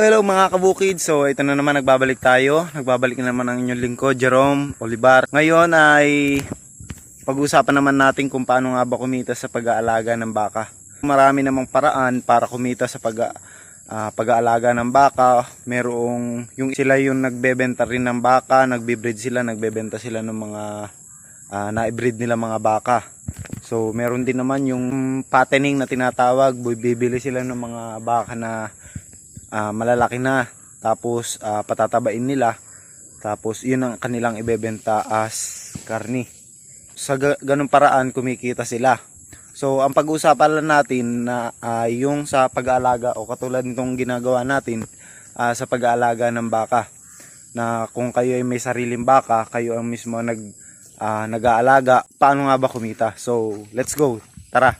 Hello mga kabukid. So ito na naman, nagbabalik tayo. Nagbabalik na naman ang inyong lingkod, Jerome Olivar. Ngayon ay pag-usapan naman natin kung paano nga ba kumita sa pag-aalaga ng baka. Marami namang paraan para kumita sa pag-aalaga ng baka. Merong sila yung nagbebenta rin ng baka, nagbe-breed sila, nagbebenta sila ng mga na-breed nila mga baka. So meron din naman yung fattening na tinatawag. Bibili sila ng mga baka na malalaki na, tapos patatabain nila, tapos yun ang kanilang ibebenta as karni. Sa ganung paraan kumikita sila. So ang pag-uusapan lang natin na yung sa pag-aalaga, o katulad nitong ginagawa natin sa pag-aalaga ng baka, na kung kayo ay may sariling baka, kayo ang mismo nag-aalaga, paano nga ba kumita? So let's go, tara.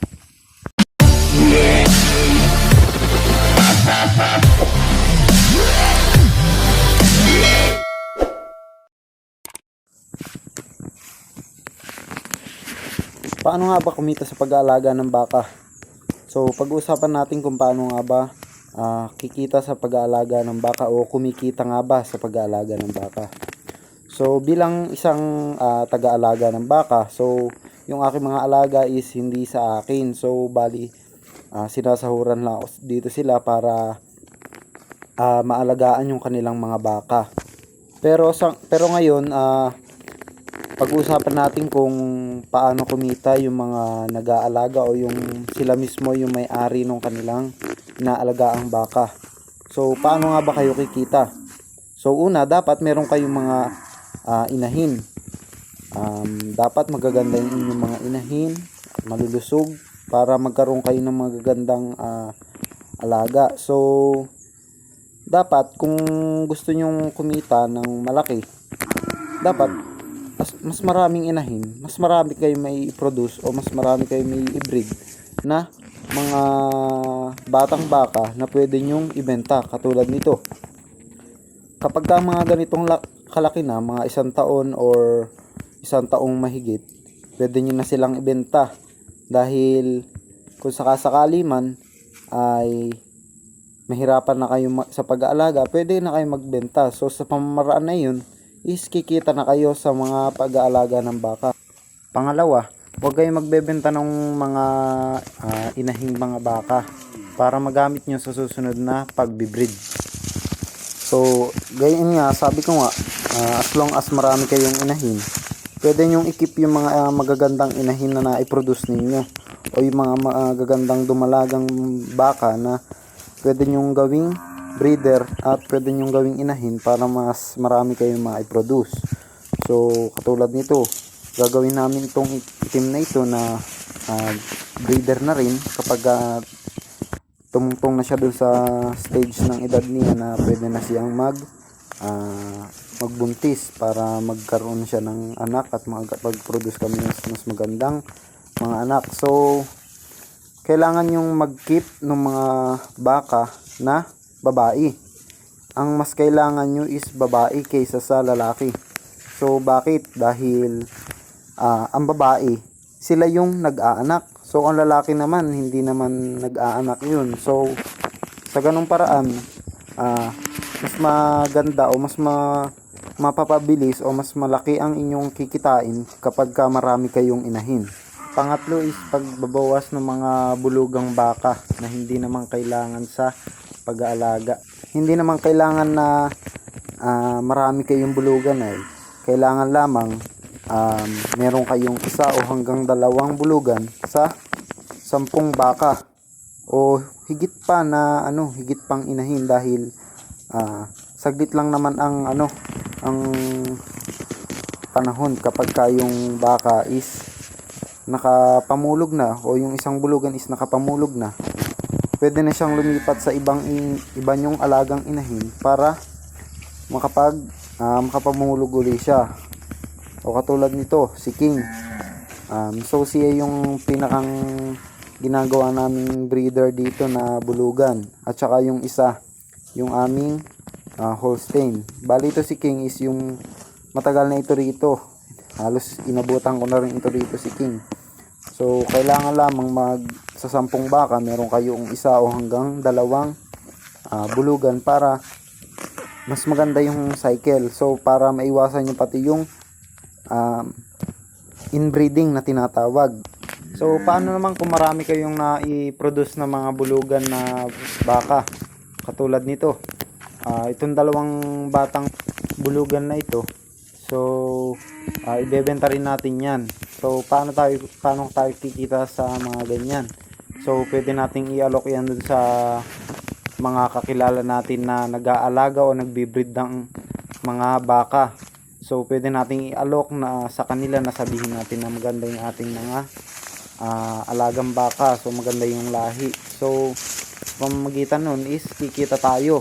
Paano nga ba kumita sa pag-aalaga ng baka? So pag-uusapan natin kung paano nga ba kikita sa pag-aalaga ng baka, o kumikita nga ba sa pag-aalaga ng baka. So bilang isang taga-alaga ng baka, so yung aking mga alaga is hindi sa akin. So bali sinasahuran lang dito sila para maalagaan yung kanilang mga baka. Pero ngayon pag-uusapan natin kung paano kumita yung mga nag-aalaga, o yung sila mismo yung may-ari ng kanilang inaalagaang baka. So paano nga ba kayo kikita? So una, dapat meron kayong mga inahin. Dapat magaganda yung inyong mga inahin, malulusog, para magkaroon kayo ng magagandang alaga. So dapat kung gusto nyong kumita ng malaki, dapat mas maraming inahin, mas marami kayo may i-produce, o mas marami kayo may i-breed na mga batang baka na pwede nyong ibenta. Katulad nito, kapag ka mga ganitong kalaki na, mga 1 taon or 1 taong mahigit, pwede nyo na silang ibenta. Dahil kung sakasakali man ay mahirapan na kayo sa pag-aalaga, pwede na kayo magbenta. So sa pamamaraan na yun is kikita na kayo sa mga pag-aalaga ng baka. Pangalawa, huwag kayong magbebenta ng mga inahing mga baka para magamit nyo sa susunod na pagbibreed. So gayon nga, sabi ko nga, as long as marami kayong inahin, pwede nyong ikip yung mga magagandang inahin na na-produce ninyo, o yung mga magagandang dumalagang baka na pwede nyong gawing breeder at pwede nyong gawing inahin para mas marami kayong ma-produce. So katulad nito, gagawin namin itong itim na ito na breeder na rin kapag tumungtong na siya dun sa stage ng edad niya na pwede na siyang magbuntis para magkaroon siya ng anak at mag-produce kami mas magandang mga anak. So kailangan yung mag-keep ng mga baka na babae. Ang mas kailangan nyo is babae kaysa sa lalaki. So bakit? Dahil ang babae, sila yung nag-aanak. So ang lalaki naman, hindi naman nag-aanak yun. So sa ganung paraan, mas maganda, o mas mapapabilis, o mas malaki ang inyong kikitain kapag ka marami kayong inahin. Pangatlo is pagbabawas ng mga bulugang baka na hindi naman kailangan sa pag-aalaga. Hindi naman kailangan na marami kayong bulugan ay. Kailangan lamang meron kayong 1 o hanggang 2 bulugan sa 10 baka, o higit pa na higit pang inahin, dahil saglit lang naman ang panahon kapag kayong baka is nakapamulog na, o yung 1 bulugan is nakapamulog na. Pwede na siyang lumipat sa iba nyong alagang inahin para makapamulog uli siya. O katulad nito, si King. So siya yung pinakang ginagawa naming breeder dito na bulugan. At saka yung isa, yung aming Holstein. Bali ito si King is yung matagal na ito rito. Halos inabutan ko na rin ito rito si King. So kailangan lamang sa 10 baka meron kayong 1 o hanggang 2 bulugan para mas maganda yung cycle. So para maiwasan nyo pati yung inbreeding na tinatawag. So paano naman kung marami kayong na-produce na mga bulugan na baka katulad nito, itong dalawang batang bulugan na ito, so ibebenta rin natin yan. So paano tayo kikita sa mga ganyan? So pwede nating i-alok yan dun sa mga kakilala natin na nag-aalaga o nagbi-breed ng mga baka. So pwede nating i-alok na sa kanila na sabihin natin na maganda yung ating mga alagang baka, so maganda yung lahi. So pamamagitan nun is kikita tayo.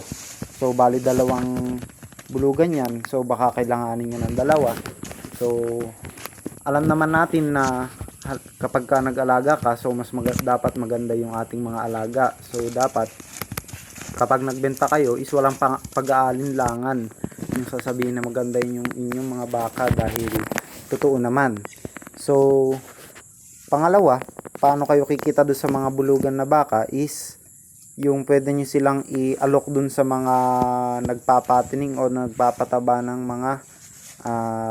So bali dalawang bulugan yan, so baka kailanganin nyo ng dalawa. So alam naman natin na kapag ka nag-alaga ka, so dapat maganda yung ating mga alaga. So dapat kapag nagbenta kayo is walang pag-aalinlangan yung sasabihin na maganda yung inyong mga baka, dahil totoo naman. So pangalawa, paano kayo kikita doon sa mga bulugan na baka is yung pwede nyo silang i-alok dun sa mga nagpapatining o nagpapataba ng mga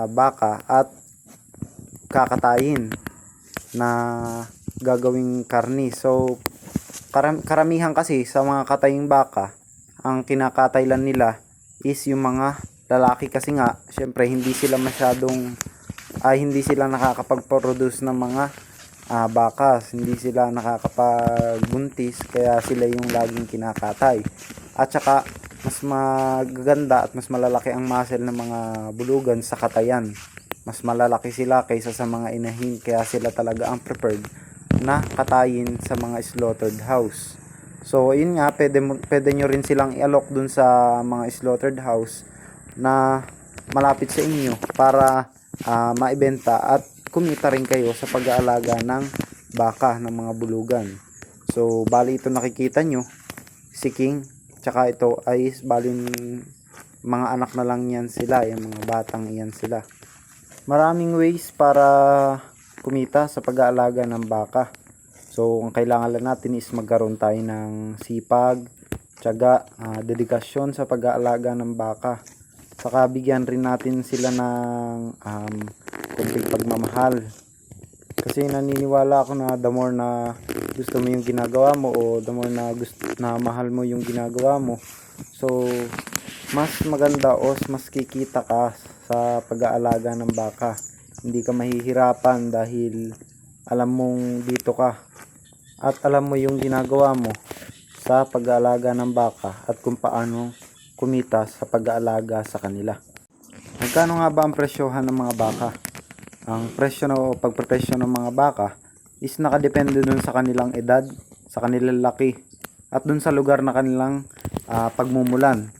baka at kakatayin na gagawing karni. So karamihan kasi sa mga kataying baka, ang kinakatay lang nila is yung mga lalaki, kasi nga syempre hindi sila nakakapag-produce ng mga bakas, hindi sila nakakapagbuntis, kaya sila yung laging kinakatay. At saka mas magaganda at mas malalaki ang muscle ng mga bulugan sa katayan. Mas malalaki sila kaysa sa mga inahin, kaya sila talaga ang preferred na katayin sa mga slaughtered house. So yun nga, pwede nyo rin silang i-alok dun sa mga slaughtered house na malapit sa inyo para maibenta at kumita rin kayo sa pag-aalaga ng baka, ng mga bulugan. So bali ito nakikita nyo, si King, tsaka ito ay bali mga anak na lang yan sila, yung mga batang yan sila. Maraming ways para kumita sa pag-aalaga ng baka. So ang kailangan lang natin is magkaroon tayo ng sipag, tiyaga, dedikasyon sa pag-aalaga ng baka. Saka bigyan rin natin sila ng kunting pagmamahal. Kasi naniniwala ako na the more na gusto mo yung ginagawa mo, o the more na mahal mo yung ginagawa mo, so mas maganda o mas kikita ka sa pag-aalaga ng baka. Hindi ka mahihirapan dahil alam mong dito ka at alam mo yung ginagawa mo sa pag-aalaga ng baka at kung paano kumita sa pag-aalaga sa kanila. Magkano nga ba ang presyohan ng mga baka? Ang presyo o pagpresyo ng mga baka is nakadepende dun sa kanilang edad, sa kanilang laki, at dun sa lugar na kanilang pagmumulan.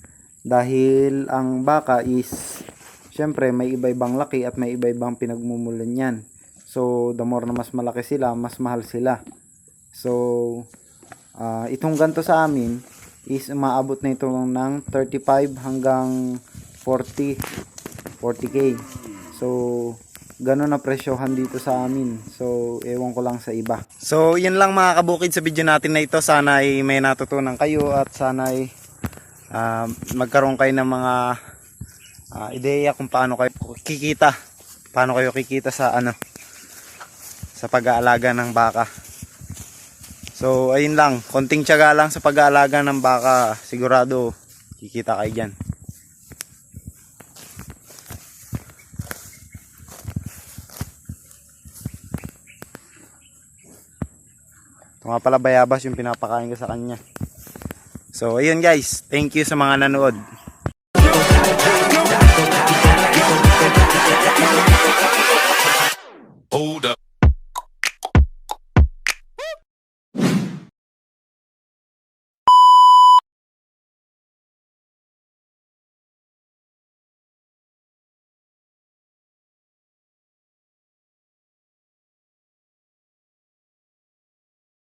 Dahil ang baka is syempre may iba-ibang laki at may iba-ibang pinagmumulan yan. So the more na mas malaki sila, mas mahal sila. So itong ganto sa amin is umaabot na ito ng 35 hanggang 40k. So ganun na presyohan dito sa amin. So ewan ko lang sa iba. So yun lang mga kabukid sa video natin na ito. Sana ay may natutunan kayo at sana ay magkaroon kayo ng mga ideya kung paano kayo kikita. Paano kayo kikita sa sa pag-aalaga ng baka. So ayun lang, konting tiyaga lang sa pag-aalaga ng baka, sigurado kikita kayo diyan. Ito nga pala bayabas yung pinapakain ko sa kanya. So ayun guys, thank you sa mga nanood.